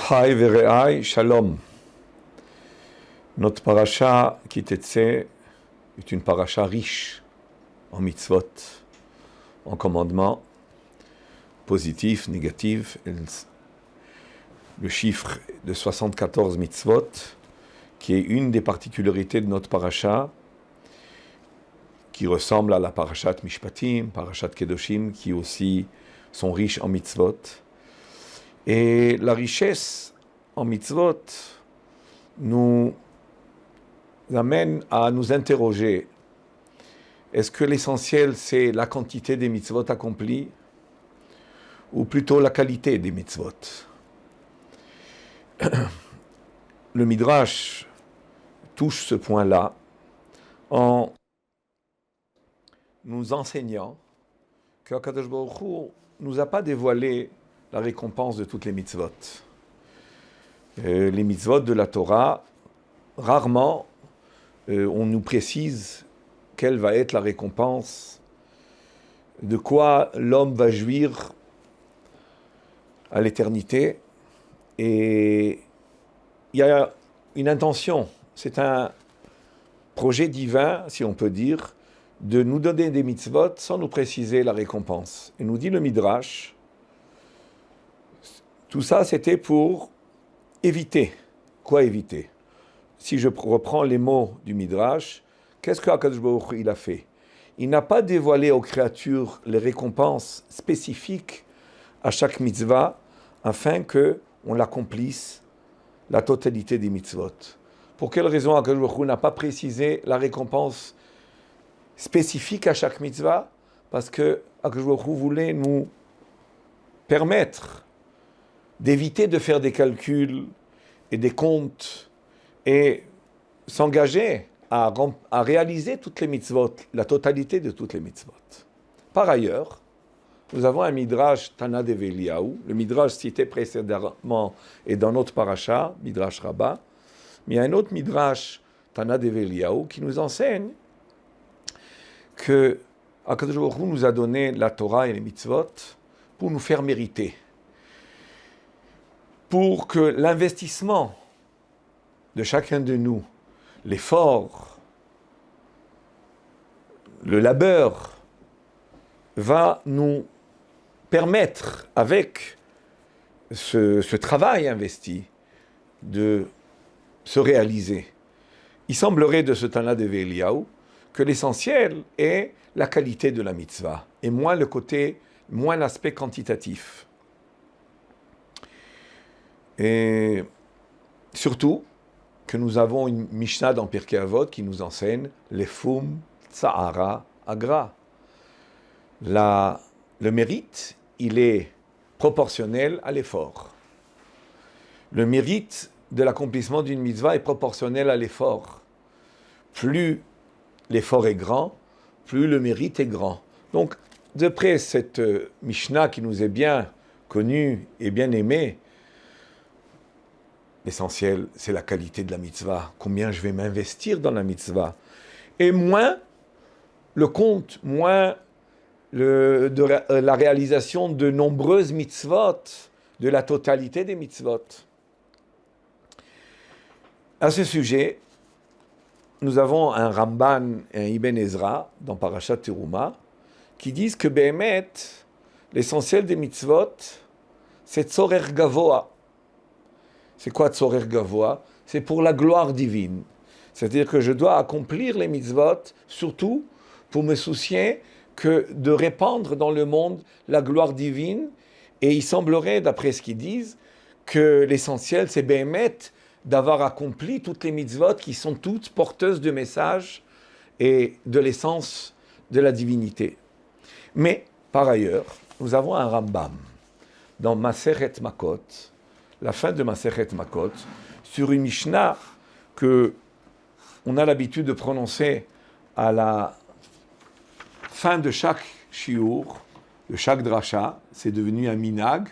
Chai vereai, shalom. Notre paracha qui Kitetse est une paracha riche en mitzvot, en commandements positifs, négatifs. Le chiffre de 74 mitzvot, qui est une des particularités de notre paracha, qui ressemble à la parashat Mishpatim, parashat Kedoshim, qui aussi sont riches en mitzvot. Et la richesse en mitzvot nous amène à nous interroger. Est-ce que l'essentiel, c'est la quantité des mitzvot accomplies ou plutôt la qualité des mitzvot? Le Midrash touche ce point-là en nous enseignant qu'Akadosh Baruch Hu nous a pas dévoilé la récompense de toutes les mitzvot. Les mitzvot de la Torah, rarement on nous précise quelle va être la récompense, de quoi l'homme va jouir à l'éternité. Et il y a une intention, c'est un projet divin, si on peut dire, de nous donner des mitzvot sans nous préciser la récompense. Et nous dit le Midrash, tout ça, c'était pour éviter. Quoi éviter? Si je reprends les mots du Midrash, qu'est-ce que Akadosh Baruch Hu il a fait? Il n'a pas dévoilé aux créatures les récompenses spécifiques à chaque mitzvah, afin qu'on l'accomplisse, la totalité des mitzvot. Pour quelle raison Akadosh Baruch Hu n'a pas précisé la récompense spécifique à chaque mitzvah? Parce que Akadosh Baruch Hu voulait nous permettre d'éviter de faire des calculs et des comptes et s'engager à réaliser toutes les mitzvot, la totalité de toutes les mitzvot. Par ailleurs, nous avons un Midrash Tana Dev Eliyahu, le Midrash cité précédemment et dans notre paracha, Midrash Rabbah, mais il y a un autre Midrash Tana Dev Eliyahu qui nous enseigne que Akadosh Baruch Hu nous a donné la Torah et les mitzvot pour nous faire mériter, pour que l'investissement de chacun de nous, l'effort, le labeur, va nous permettre, avec ce travail investi, de se réaliser. Il semblerait de ce Tana de Eliyahu que l'essentiel est la qualité de la mitzvah, et moins l'aspect quantitatif. Et surtout que nous avons une Mishnah dans Pirkei Avot qui nous enseigne Lefum Tsa'ara Agra. Le mérite, il est proportionnel à l'effort. Le mérite de l'accomplissement d'une mitzvah est proportionnel à l'effort. Plus l'effort est grand, plus le mérite est grand. Donc, de près cette Mishnah qui nous est bien connue et bien aimée, l'essentiel, c'est la qualité de la mitzvah. Combien je vais m'investir dans la mitzvah. Et moins le compte, moins la réalisation de nombreuses mitzvot, de la totalité des mitzvot. À ce sujet, nous avons un Ramban et un Ibn Ezra dans Parashat Teruma qui disent que Behemet, l'essentiel des mitzvot, c'est Tzorer Gavoa. C'est quoi Tzorer Gavoa? C'est pour la gloire divine. C'est-à-dire que je dois accomplir les mitzvot, surtout pour me soucier que de répandre dans le monde la gloire divine. Et il semblerait, d'après ce qu'ils disent, que l'essentiel, c'est Behemet d'avoir accompli toutes les mitzvot qui sont toutes porteuses de messages et de l'essence de la divinité. Mais, par ailleurs, nous avons un Rambam dans Masechet Makot, la fin de Masechet Makot, sur une Mishnah que on a l'habitude de prononcer à la fin de chaque shiur, de chaque drasha. C'est devenu un minag,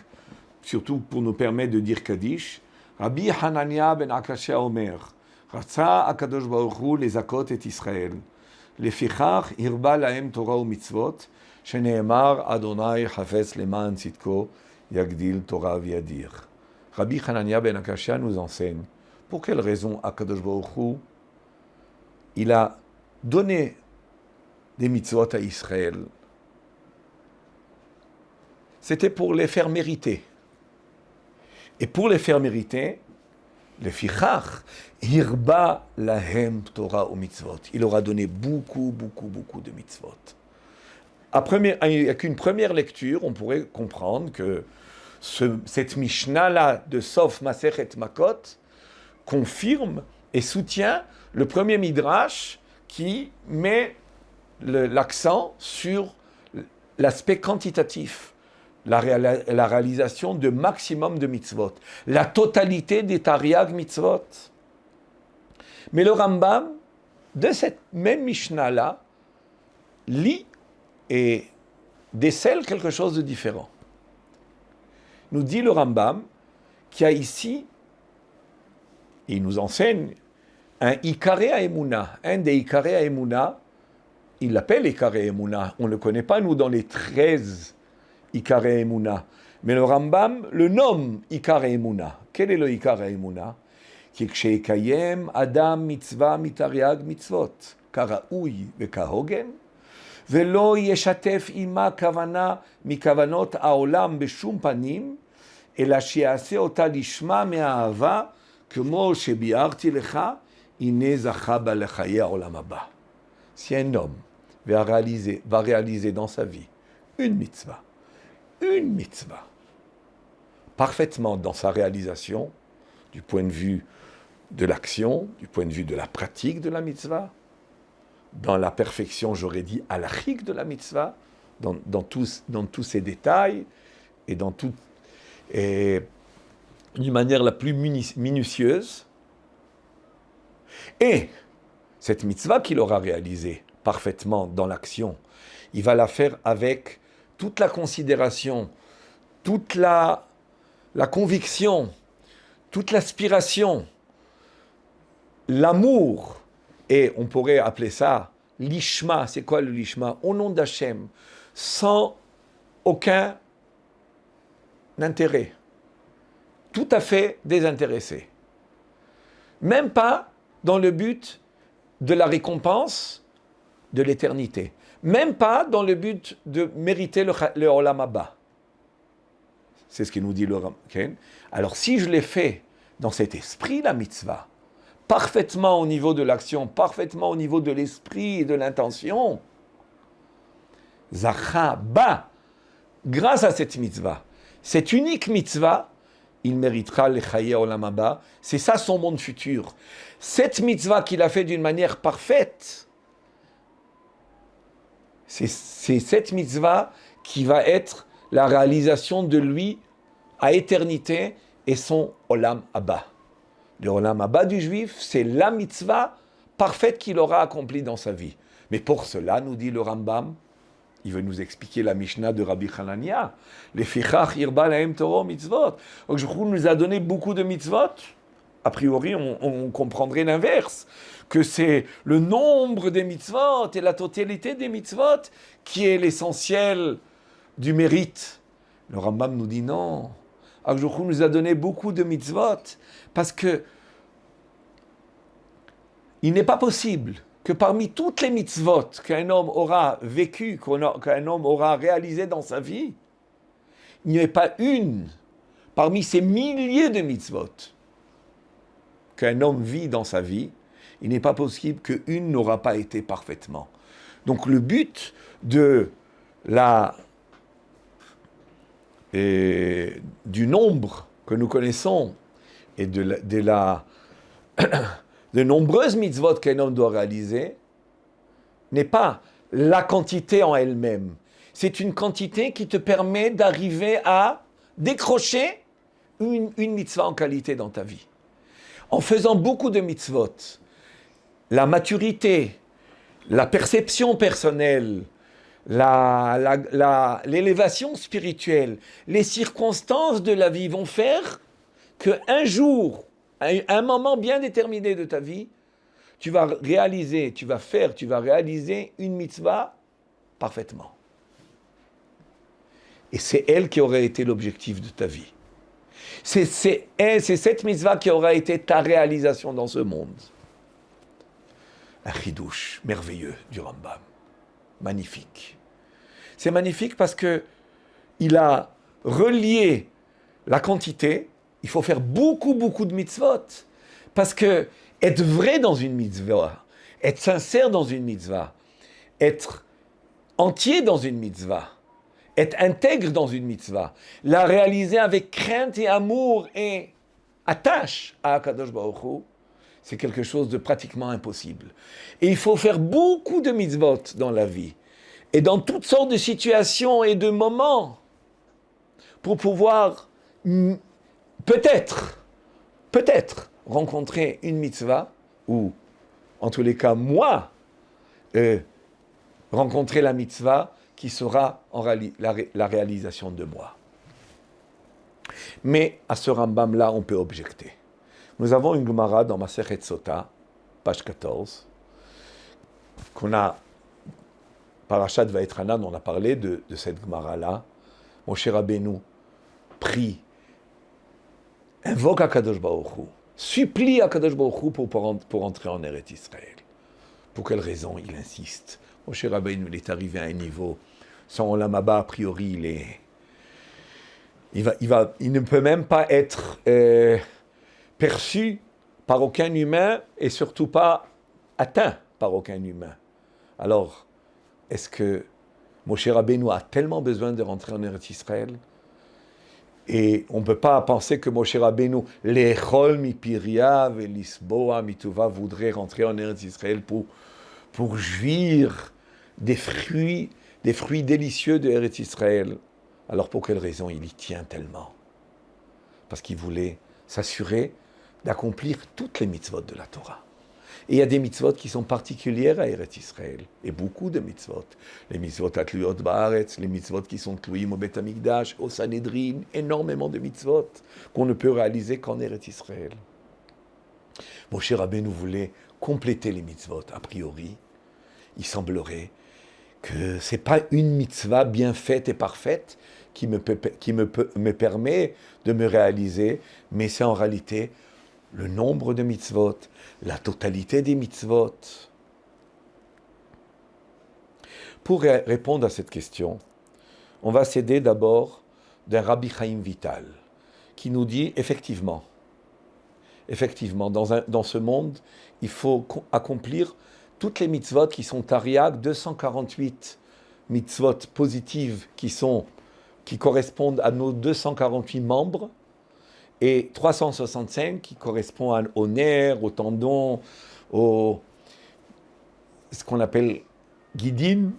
surtout pour nous permettre de dire Kaddish. Rabbi Hanania ben Akashia Omer, רצה הקדוש ברוך הוא לזכות את ישראל. לפיכך הרבה להם תורה ומצוות, שנאמר אדוני חפץ למען צדקו, יגדיל תורה וידיר. Rabbi Hanania ben Akashia nous enseigne pour quelle raison Akadosh Baruch Hu, il a donné des mitzvot à Israël. C'était pour les faire mériter. Et pour les faire mériter, le fichach, hirba lahem Torah ou mitzvot. Il aura donné beaucoup de mitzvot. Avec une première lecture, on pourrait comprendre que cette Mishnah-là de Sof Masechet Makot confirme et soutient le premier Midrash qui met l'accent sur l'aspect quantitatif, la réalisation de maximum de mitzvot, la totalité des Tariag mitzvot. Mais le Rambam, de cette même Mishnah-là, lit et décèle quelque chose de différent. Nous dit le Rambam qu'il y a ici, et il nous enseigne, un Ikaré Haemuna, un des Ikaré Haemuna, il l'appelle Ikaré Haemuna, on ne le connaît pas nous dans les 13 Ikaré Haemuna, mais le Rambam le nomme Ikaré Haemuna. Quel est le Ikaré Haemuna? Qui ksheikayem adam mitzvah mitariag mitzvot, karaoui vekahogen, ולא ישתף עמה כוונה מכוונות העולם בשום פנים, אלא שיעשה אותה לשמה מהאהבה, כמו שביארתי לך, הנה זכה בה לחיי העולם הבא. Si un homme va réaliser dans sa vie une mitzvah, parfaitement dans sa réalisation, du point de vue de l'action, du point de vue de la pratique de la mitzvah, dans la perfection, j'aurais dit, halachique de la mitzvah, dans tous ses détails, et d'une manière la plus minutieuse. Et cette mitzvah qu'il aura réalisée parfaitement dans l'action, il va la faire avec toute la considération, toute la conviction, toute l'aspiration, l'amour. Et on pourrait appeler ça l'ishma. C'est quoi le lishma? Au nom d'Hachem, sans aucun intérêt. Tout à fait désintéressé. Même pas dans le but de la récompense de l'éternité. Même pas dans le but de mériter le olam haba. C'est ce qu'il nous dit le Rambam. Okay? Alors si je l'ai fait dans cet esprit, la mitzvah, parfaitement au niveau de l'action, parfaitement au niveau de l'esprit et de l'intention, Zacha ba, grâce à cette mitzvah, cette unique mitzvah, il méritera le Chaye Olam Haba. C'est ça son monde futur. Cette mitzvah qu'il a fait d'une manière parfaite, c'est cette mitzvah qui va être la réalisation de lui à éternité et son Olam Haba. Le Olam Haba du juif, c'est la mitzvah parfaite qu'il aura accomplie dans sa vie. Mais pour cela, nous dit le Rambam, il veut nous expliquer la Mishnah de Rabbi Hanania, les fichach irba lahem Torah mitzvot. Donc je trouve qu'il nous a donné beaucoup de mitzvot. A priori, on comprendrait l'inverse, que c'est le nombre des mitzvot et la totalité des mitzvot qui est l'essentiel du mérite. Le Rambam nous dit non. Akdosh nous a donné beaucoup de mitzvot parce que il n'est pas possible que parmi toutes les mitzvot qu'un homme aura vécu, qu'un homme aura réalisé dans sa vie, il n'y ait pas une parmi ces milliers de mitzvot qu'un homme vit dans sa vie, il n'est pas possible qu'une n'aura pas été parfaitement. Donc le but de du nombre que nous connaissons et de nombreuses mitzvot qu'un homme doit réaliser n'est pas la quantité en elle-même. C'est une quantité qui te permet d'arriver à décrocher une mitzvah en qualité dans ta vie. En faisant beaucoup de mitzvot, la maturité, la perception personnelle, l'élévation spirituelle, les circonstances de la vie vont faire qu'un jour à un moment bien déterminé de ta vie, tu vas réaliser une mitzvah parfaitement. Et c'est elle qui aurait été l'objectif de ta vie. C'est cette mitzvah qui aura été ta réalisation dans ce monde. Un chidouche merveilleux du Rambam. Magnifique. C'est magnifique parce que il a relié la quantité. Il faut faire beaucoup de mitzvot. Parce que être vrai dans une mitzvah, être sincère dans une mitzvah, être entier dans une mitzvah, être intègre dans une mitzvah, la réaliser avec crainte et amour et attache à Akadosh Baruch Hu, c'est quelque chose de pratiquement impossible. Et il faut faire beaucoup de mitzvot dans la vie, et dans toutes sortes de situations et de moments, pour pouvoir peut-être rencontrer une mitzvah, ou en tous les cas, moi, rencontrer la mitzvah qui sera la réalisation de moi. Mais à ce Rambam-là, on peut objecter. Nous avons une Gemara dans Masechet Sota, page 14, qu'on a, Parashat Vaetranan, on a parlé de cette Gemara-là. Moshe Rabbeinu prie, invoque Akadosh Baruch Hu, supplie Akadosh Baruch Hu pour entrer en Eretz Israël. Pour quelle raison il insiste? Moshe Rabbeinu, il est arrivé à un niveau, son Olam Haba, a priori, il ne peut même pas être perçu par aucun humain et surtout pas atteint par aucun humain. Alors, est-ce que Moshe Rabbeinu a tellement besoin de rentrer en Eretz Israël? Et on ne peut pas penser que Moshe Rabbeinu, l'echol mipiria velisboa mituva, voudrait rentrer en Eretz Israël pour jouir des fruits délicieux de Eretz Israël. Alors pour quelle raison il y tient tellement? Parce qu'il voulait s'assurer d'accomplir toutes les mitzvot de la Torah. Et il y a des mitzvot qui sont particulières à Eretz Israël, et beaucoup de mitzvot. Les mitzvot atluyot ba'aretz, les mitzvot qui sont tluyim au Bet Hamikdash, au Sanhedrin, énormément de mitzvot qu'on ne peut réaliser qu'en Eretz Israël. Moshe Rabbeinu voulait compléter les mitzvot. A priori, il semblerait que ce n'est pas une mitzvah bien faite et parfaite qui me permet de me réaliser, mais c'est en réalité le nombre de mitzvot, la totalité des mitzvot. Pour répondre à cette question, on va s'aider d'abord d'un Rabbi Chaim Vital, qui nous dit effectivement, dans ce monde, il faut accomplir toutes les mitzvot qui sont tariaq, 248 mitzvot positives qui correspondent à nos 248 membres, et 365 qui correspondent aux nerfs, aux tendons, ce qu'on appelle guidin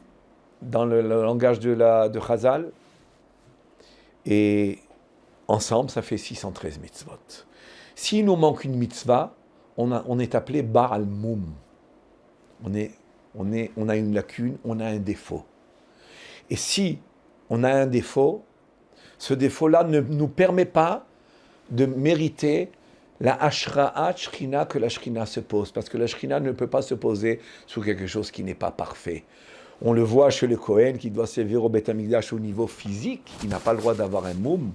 dans le langage de Chazal. Et ensemble, ça fait 613 mitzvot. S'il nous manque une mitzvah, on est appelé Baal Mum. On a une lacune, on a un défaut. Et si on a un défaut, ce défaut-là ne nous permet pas de mériter la Ashra'at Shechina que la Shechina se pose, parce que la Shechina ne peut pas se poser sur quelque chose qui n'est pas parfait. On le voit chez le Kohen qui doit servir au Bet Hamikdash au niveau physique, il n'a pas le droit d'avoir un moum,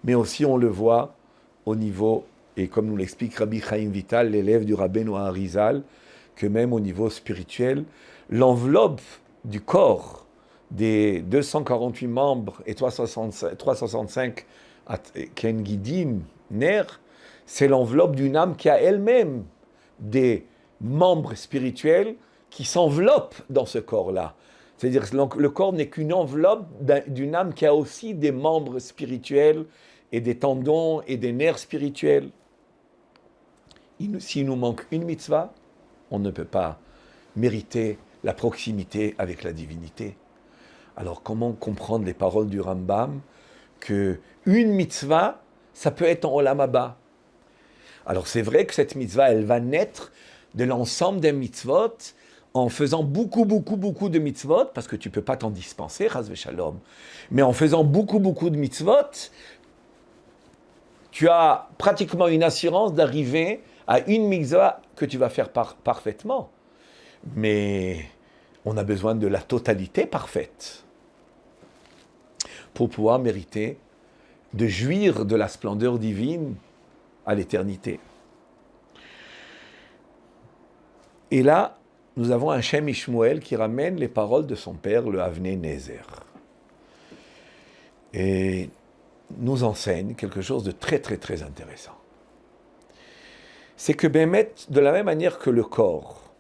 mais aussi on le voit au niveau, et comme nous l'explique Rabbi Chaim Vital, l'élève du Rabbeinu Arizal, que même au niveau spirituel, l'enveloppe du corps des 248 membres et 365 Ken Gidin, Ner, c'est l'enveloppe d'une âme qui a elle-même des membres spirituels qui s'enveloppent dans ce corps-là. C'est-à-dire que le corps n'est qu'une enveloppe d'une âme qui a aussi des membres spirituels et des tendons et des nerfs spirituels. S'il nous manque une mitzvah, on ne peut pas mériter la proximité avec la divinité. Alors comment comprendre les paroles du Rambam que une mitzvah, ça peut être en Olam Haba? Alors c'est vrai que cette mitzvah, elle va naître de l'ensemble des mitzvot en faisant beaucoup de mitzvot, parce que tu ne peux pas t'en dispenser, chas v'shalom, mais en faisant beaucoup de mitzvot, tu as pratiquement une assurance d'arriver à une mitzvah que tu vas faire parfaitement. Mais on a besoin de la totalité parfaite pour pouvoir mériter de jouir de la splendeur divine à l'éternité. Et là, nous avons un Shem Ishmuel qui ramène les paroles de son père, le Avnei Nezer. Et nous enseigne quelque chose de très très très intéressant. C'est que Bémet, de la même manière que le corps,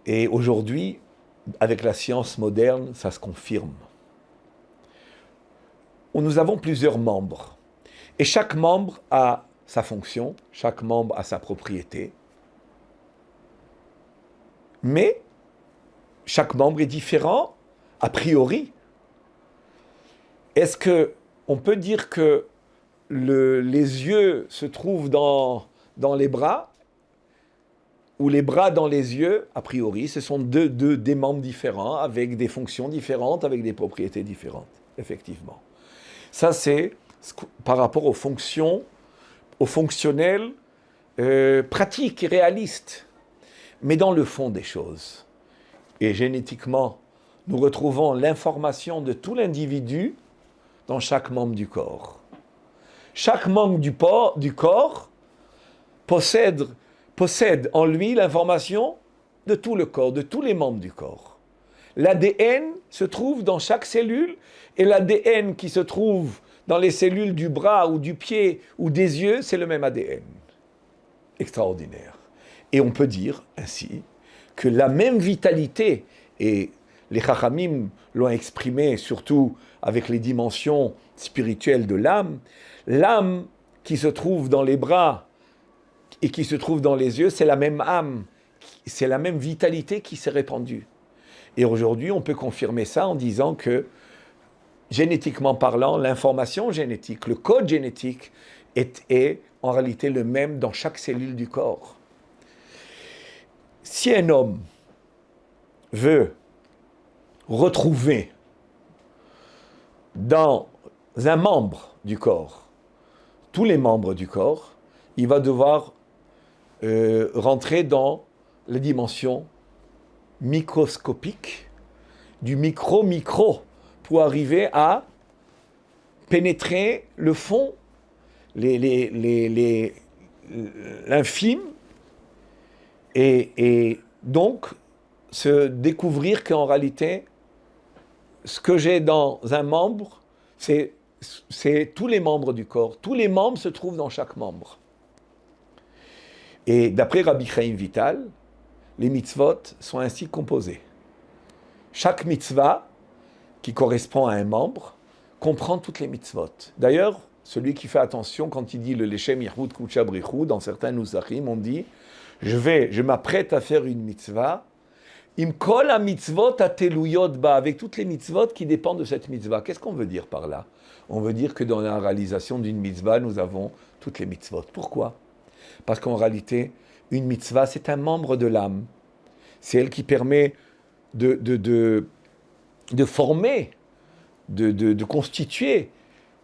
et aujourd'hui, avec la science moderne, ça se confirme. Nous avons plusieurs membres. Et chaque membre a sa fonction, chaque membre a sa propriété. Mais chaque membre est différent, a priori. Est-ce qu'on peut dire que les yeux se trouvent dans les bras, ou les bras dans les yeux? A priori, ce sont des membres différents, avec des fonctions différentes, avec des propriétés différentes, effectivement. Ça, c'est par rapport aux fonctions, aux fonctionnels pratiques et réalistes. Mais dans le fond des choses, et génétiquement, nous retrouvons l'information de tout l'individu dans chaque membre du corps. Chaque membre du corps possède en lui l'information de tout le corps, de tous les membres du corps. L'ADN se trouve dans chaque cellule, et l'ADN qui se trouve dans les cellules du bras ou du pied ou des yeux, c'est le même ADN. Extraordinaire. Et on peut dire ainsi que la même vitalité, et les Chachamim l'ont exprimé surtout avec les dimensions spirituelles de l'âme qui se trouve dans les bras et qui se trouve dans les yeux, c'est la même âme, c'est la même vitalité qui s'est répandue. Et aujourd'hui, on peut confirmer ça en disant que, génétiquement parlant, l'information génétique, le code génétique est en réalité le même dans chaque cellule du corps. Si un homme veut retrouver dans un membre du corps tous les membres du corps, il va devoir rentrer dans les dimensions microscopiques, du micro-micro, pour arriver à pénétrer le fond, l'infime, et donc se découvrir qu'en réalité, ce que j'ai dans un membre, c'est tous les membres du corps. Tous les membres se trouvent dans chaque membre. Et d'après Rabbi Chaim Vital, les mitzvot sont ainsi composés. Chaque mitzvah, qui correspond à un membre, comprend toutes les mitzvot. D'ailleurs, celui qui fait attention quand il dit le Leshem Yehud Kucha Brichou, dans certains Nusachim, on dit je m'apprête à faire une mitzvah, im kol ha mitzvot ateluyot ba, avec toutes les mitzvot qui dépendent de cette mitzvah. Qu'est-ce qu'on veut dire par là? On veut dire que dans la réalisation d'une mitzvah, nous avons toutes les mitzvot. Pourquoi? Parce qu'en réalité, une mitzvah, c'est un membre de l'âme. C'est elle qui permet de former, de constituer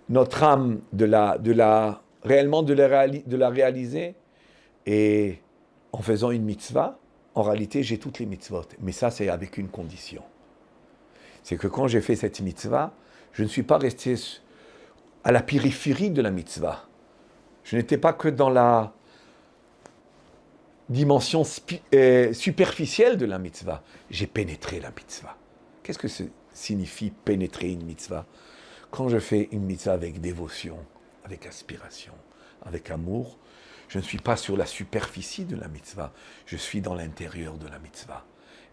notre âme, de la réaliser. Et en faisant une mitzvah, en réalité, j'ai toutes les mitzvot. Mais ça, c'est avec une condition. C'est que quand j'ai fait cette mitzvah, je ne suis pas resté à la périphérie de la mitzvah. Je n'étais pas que dans la dimension superficielle de la mitzvah. J'ai pénétré la mitzvah. Qu'est-ce que ça signifie pénétrer une mitzvah? Quand je fais une mitzvah avec dévotion, avec aspiration, avec amour, je ne suis pas sur la superficie de la mitzvah, je suis dans l'intérieur de la mitzvah.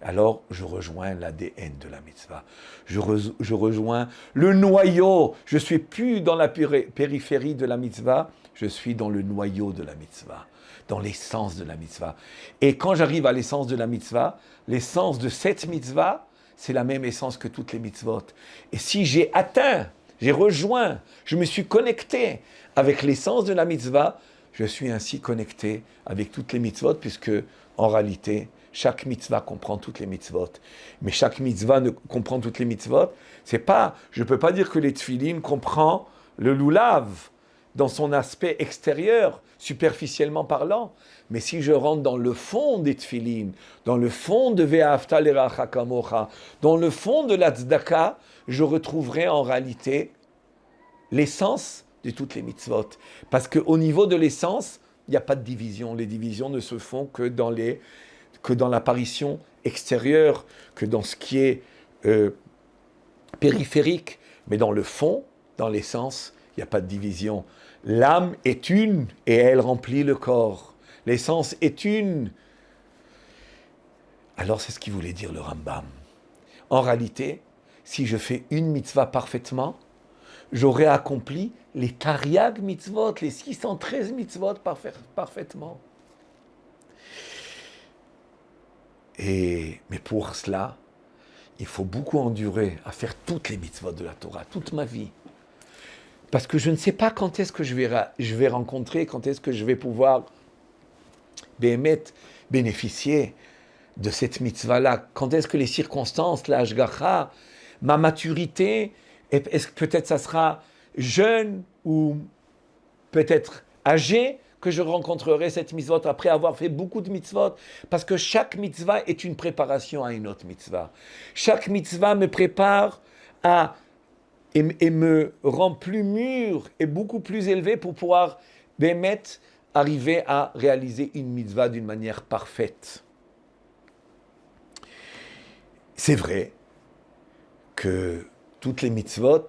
Alors, je rejoins l'ADN de la mitzvah. Je rejoins le noyau. Je ne suis plus dans la périphérie de la mitzvah, je suis dans le noyau de la mitzvah, dans l'essence de la mitzvah. Et quand j'arrive à l'essence de la mitzvah, l'essence de cette mitzvah, c'est la même essence que toutes les mitzvot. Et si j'ai atteint, j'ai rejoint, je me suis connecté avec l'essence de la mitzvah, je suis ainsi connecté avec toutes les mitzvot, puisque, en réalité, chaque mitzvah comprend toutes les mitzvot. Mais chaque mitzvah ne comprend toutes les mitzvot. Je ne peux pas dire que les tefilines comprend le lulav, dans son aspect extérieur, superficiellement parlant. Mais si je rentre dans le fond des tfilin, dans le fond de Ve'ahavta l'iracha kamocha, dans le fond de la tzedaka, je retrouverai en réalité l'essence de toutes les mitzvot. Parce qu'au niveau de l'essence, il n'y a pas de division. Les divisions ne se font que dans l'apparition extérieure, que dans ce qui est périphérique. Mais dans le fond, dans l'essence, il n'y a pas de division. L'âme est une et elle remplit le corps. L'essence est une. Alors c'est ce qu'il voulait dire le Rambam. En réalité, si je fais une mitzvah parfaitement, j'aurais accompli les Tariag mitzvot, les 613 mitzvot parfaitement. Mais pour cela, il faut beaucoup endurer à faire toutes les mitzvot de la Torah, toute ma vie. Parce que je ne sais pas quand est-ce que je vais rencontrer, quand est-ce que je vais pouvoir bénéficier de cette mitzvah-là. Quand est-ce que les circonstances, la hashgacha, ma maturité, est-ce que peut-être ça sera jeune ou peut-être âgé que je rencontrerai cette mitzvot après avoir fait beaucoup de mitzvot. Parce que chaque mitzvah est une préparation à une autre mitzvah. Chaque mitzvah me prépare et me rend plus mûr et beaucoup plus élevé pour pouvoir arriver à réaliser une mitzvah d'une manière parfaite. C'est vrai que toutes les mitzvot,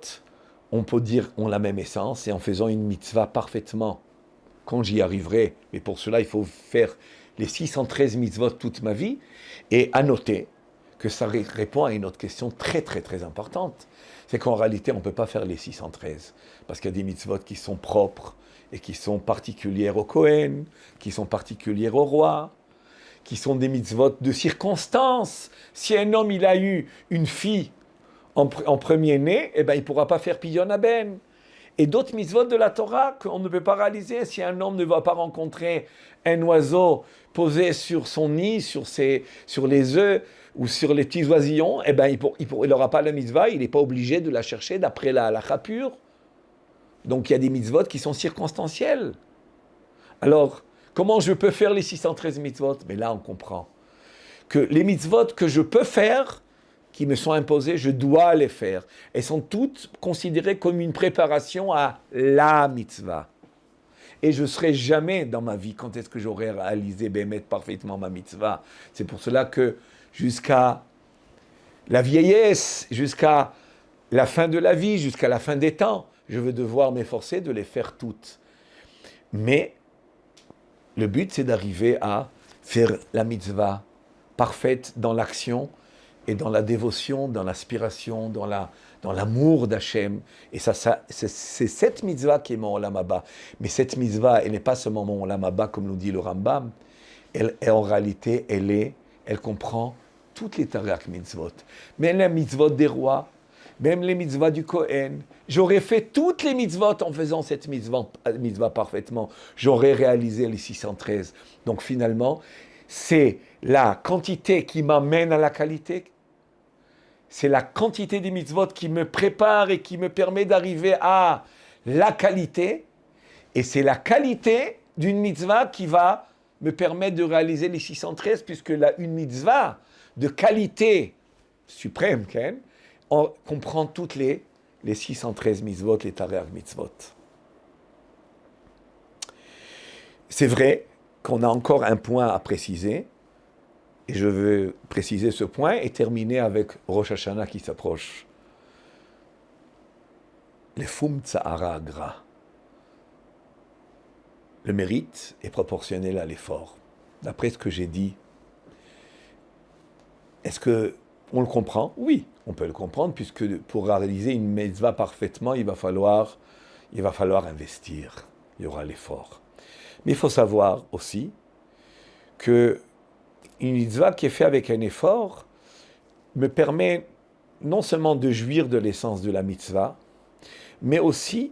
on peut dire, ont la même essence, et en faisant une mitzvah parfaitement, quand j'y arriverai, mais pour cela il faut faire les 613 mitzvot toute ma vie, et à noter que ça répond à une autre question très très très importante. C'est qu'en réalité on ne peut pas faire les 613, parce qu'il y a des mitzvot qui sont propres, et qui sont particulières au Kohen, qui sont particulières au roi, qui sont des mitzvot de circonstance. Si un homme il a eu une fille en premier-né, eh ben, il ne pourra pas faire Pidyon Haben. Et d'autres mitzvot de la Torah qu'on ne peut pas réaliser si un homme ne va pas rencontrer un oiseau posé sur son nid, sur les œufs ou sur les petits oisillons, eh ben, il n'aura pas la mitzvah, il n'est pas obligé de la chercher d'après la halakha pure. Donc il y a des mitzvot qui sont circonstanciels. Alors, comment je peux faire les 613 mitzvot? Mais là, on comprend que les mitzvot que je peux faire, qui me sont imposées, je dois les faire. Elles sont toutes considérées comme une préparation à la mitzvah. Et je ne serai jamais dans ma vie, quand est-ce que j'aurai réalisé parfaitement ma mitzvah. C'est pour cela que jusqu'à la vieillesse, jusqu'à la fin de la vie, jusqu'à la fin des temps, je vais devoir m'efforcer de les faire toutes. Mais le but, c'est d'arriver à faire la mitzvah parfaite dans l'action et dans la dévotion, dans l'aspiration, dans l'amour d'Hachem. Et c'est cette mitzvah qui est mon Olam Haba. Mais cette mitzvah, elle n'est pas seulement mon Olam Haba, comme nous dit le Rambam. En réalité, elle comprend toutes les Tariag mitzvot. Même les mitzvot des rois, même les mitzvahs du Kohen. J'aurais fait toutes les mitzvot en faisant cette mitzvah parfaitement. J'aurais réalisé les 613. Donc finalement, c'est la quantité qui m'amène à la qualité. C'est la quantité des mitzvot qui me prépare et qui me permet d'arriver à la qualité. Et c'est la qualité d'une mitzvah qui va me permettre de réaliser les 613, puisque une mitzvah de qualité suprême, on comprend toutes les 613 mitzvot, les Tariag mitzvot. C'est vrai qu'on a encore un point à préciser, et je veux préciser ce point et terminer avec Rosh Hashanah qui s'approche. Le Fum Tzahara Agra. Le mérite est proportionnel à l'effort. D'après ce que j'ai dit, est-ce qu'on le comprend? Oui, on peut le comprendre, puisque pour réaliser une mitzvah parfaitement, il va falloir investir. Il y aura l'effort. Mais il faut savoir aussi que une mitzvah qui est faite avec un effort me permet non seulement de jouir de l'essence de la mitzvah, mais aussi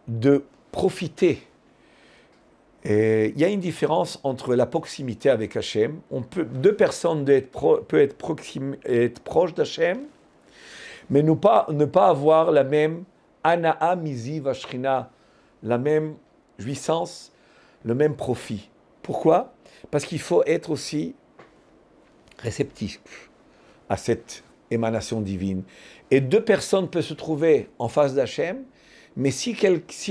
de profiter. Et il y a une différence entre la proximité avec Hachem. Deux personnes peuvent être proches d'Hachem, mais ne pas avoir la même Ana'a Mizi Vashrina, la même jouissance, le même profit. Pourquoi? Parce qu'il faut être aussi réceptif à cette émanation divine. Et deux personnes peuvent se trouver en face d'Hachem, mais si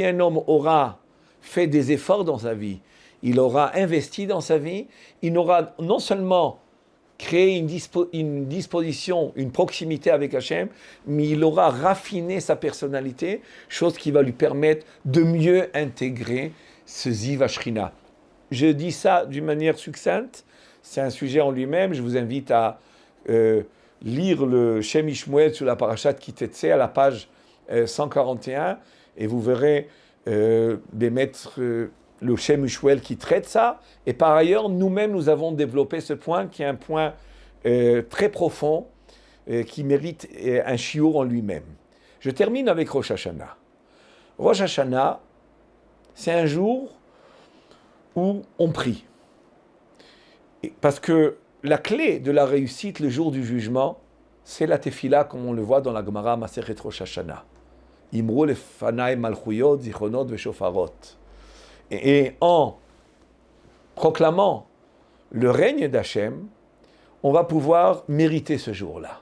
un homme aura fait des efforts dans sa vie, il aura investi dans sa vie, il aura non seulement créé une disposition, une proximité avec Hachem, mais il aura raffiné sa personnalité, chose qui va lui permettre de mieux intégrer ce Ziv Ashrina. Je dis ça d'une manière succincte, c'est un sujet en lui-même, je vous invite à lire le Shem Ishmuel sur la parashat Kitetsé à la page 141, et vous verrez des maîtres, le Shem Ishmuel qui traite ça, et par ailleurs, nous-mêmes, nous avons développé ce point qui est un point très profond, qui mérite un shiur en lui-même. Je termine avec Rosh Hashanah. Rosh Hashanah, c'est un jour où on prie. Parce que la clé de la réussite le jour du jugement, c'est la tefila, comme on le voit dans la Gemara Masechet Rosh Hashanah. Imru lefanai malchuyot, zichronot veshofarot. Et en proclamant le règne d'Hachem, on va pouvoir mériter ce jour-là.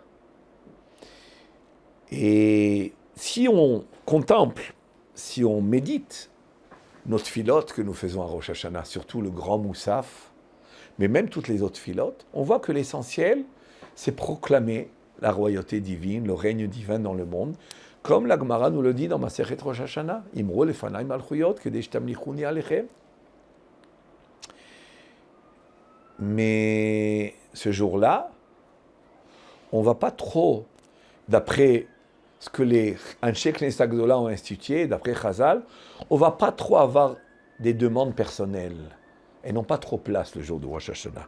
Et si on contemple, si on médite notre filote que nous faisons à Rosh Hashanah, surtout le grand Moussaf, mais même toutes les autres filotes, on voit que l'essentiel, c'est proclamer la royauté divine, le règne divin dans le monde, comme la Gemara nous le dit dans Masechet Rosh Hashanah, Imro lefanai malchuyot, kedei shtamlichuni alechem. Mais ce jour-là, on ne va pas trop, d'après ce que les Anshe Knesset Gdola ont institué, d'après Chazal, on ne va pas trop avoir des demandes personnelles. Elles n'ont pas trop place le jour de Rosh Hashanah.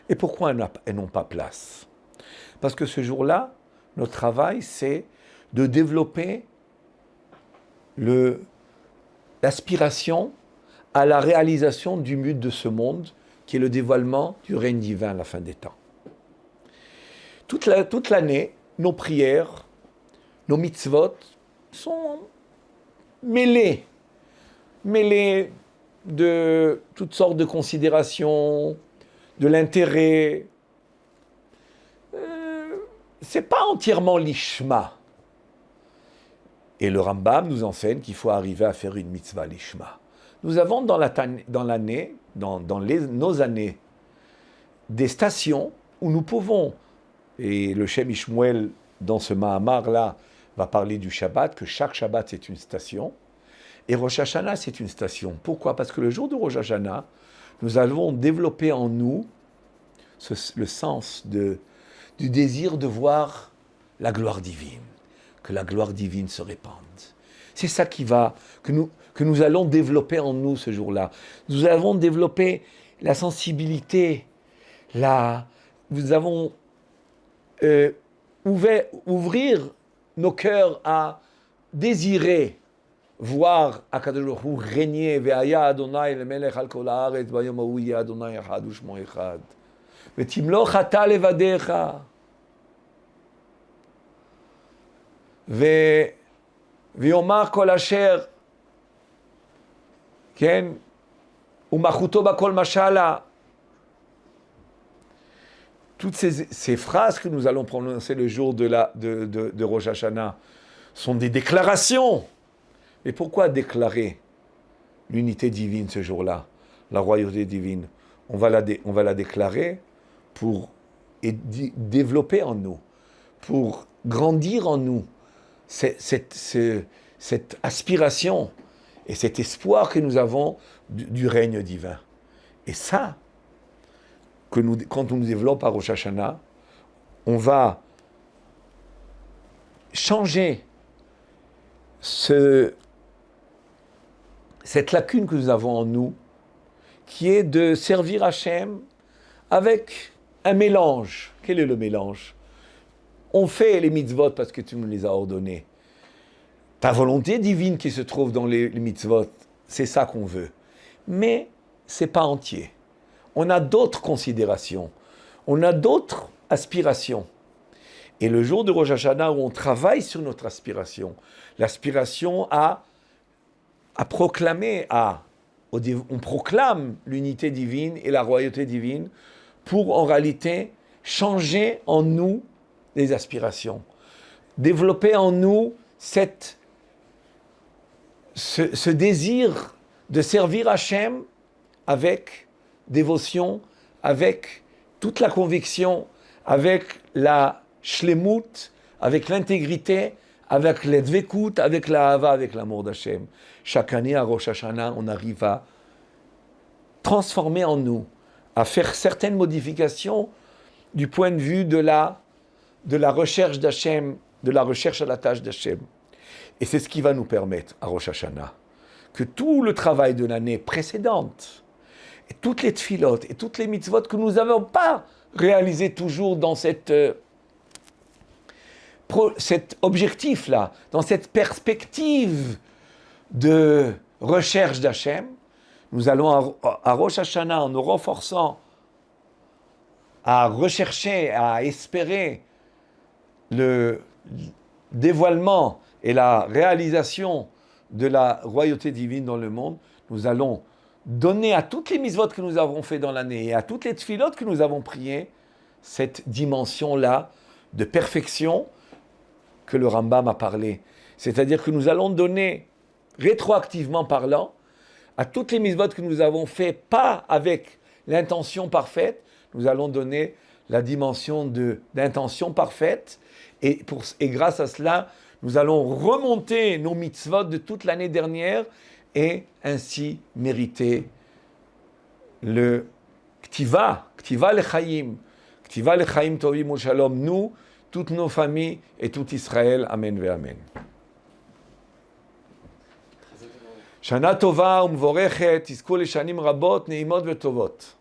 Et pourquoi elles n'ont pas place? Parce que ce jour-là, notre travail, c'est de développer l'aspiration à la réalisation du but de ce monde, qui est le dévoilement du règne divin à la fin des temps. Toute l'année, nos prières, nos mitzvot sont mêlées de toutes sortes de considérations, de l'intérêt. C'est pas entairement l'ishma. Et le Rambam nous enseigne qu'il faut arriver à faire une mitzvah l'ishma. Nous avons dans l'année, nos années, des stations où nous pouvons, et le Shem Ishmuel, dans ce Mahamar-là, va parler du Shabbat, que chaque Shabbat c'est une station, et Rosh Hashanah c'est une station. Pourquoi? Parce que le jour de Rosh Hashanah, nous allons développer en nous le sens du désir de voir la gloire divine, que la gloire divine se répande. C'est ça que nous allons développer en nous ce jour-là. Nous avons développé la sensibilité, nous avons ouvrir nos cœurs à désirer voir Akadosh Baruch Hu régner, ve'aya Adonai lemelech al kol haaretz bayom hahu yeh Adonai echad u'shmo echad ve'timloch ata levadecha ויאמר כל אשר, כן, ומלכותו בכל משלה. Toutes ces phrases que nous allons prononcer le jour de Rosh Hashanah sont des déclarations. Mais pourquoi déclarer l'unité divine ce jour-là, la royauté divine? On va la déclarer pour développer en nous, pour grandir en nous cette aspiration et cet espoir que nous avons du règne divin. Et ça, quand on nous développe à Rosh Hashanah, on va changer cette lacune que nous avons en nous, qui est de servir Hachem avec un mélange. Quel est le mélange? On fait les mitzvot parce que tu nous les as ordonnés. Ta volonté divine qui se trouve dans les mitzvot, c'est ça qu'on veut. Mais c'est pas entier. On a d'autres considérations. On a d'autres aspirations. Et le jour de Rosh Hashanah où on travaille sur notre aspiration, l'aspiration à à proclamer, on proclame l'unité divine et la royauté divine pour en réalité changer en nous les aspirations, développer en nous ce désir de servir Hachem avec dévotion, avec toute la conviction, avec la shlemut, avec l'intégrité, avec l'edvekut, avec la hava, avec l'amour d'Hachem. Chaque année à Rosh Hashanah, on arrive à transformer en nous, à faire certaines modifications du point de vue de la recherche d'Hachem, de la recherche à la tâche d'Hachem. Et c'est ce qui va nous permettre à Rosh Hashanah que tout le travail de l'année précédente, et toutes les tfilotes, et toutes les mitzvot que nous n'avons pas réalisées toujours dans cet objectif-là, dans cette perspective de recherche d'Hachem, nous allons à Rosh Hashanah, en nous renforçant, à rechercher, à espérer le dévoilement et la réalisation de la royauté divine dans le monde, nous allons donner à toutes les mitzvot que nous avons fait dans l'année et à toutes les tfilotes que nous avons priées, cette dimension-là de perfection que le Rambam a parlé. C'est-à-dire que nous allons donner, rétroactivement parlant, à toutes les mitzvot que nous avons fait, pas avec l'intention parfaite, nous allons donner la dimension d'intention parfaite, et grâce à cela, nous allons remonter nos mitzvot de toute l'année dernière, et ainsi mériter le Ktiva lechaim tovim u'shalom, nous, toutes nos familles et tout Israël. Amen ve Amen. Shana tova umvorechet, tizku leshanim rabot, neimot vetovot.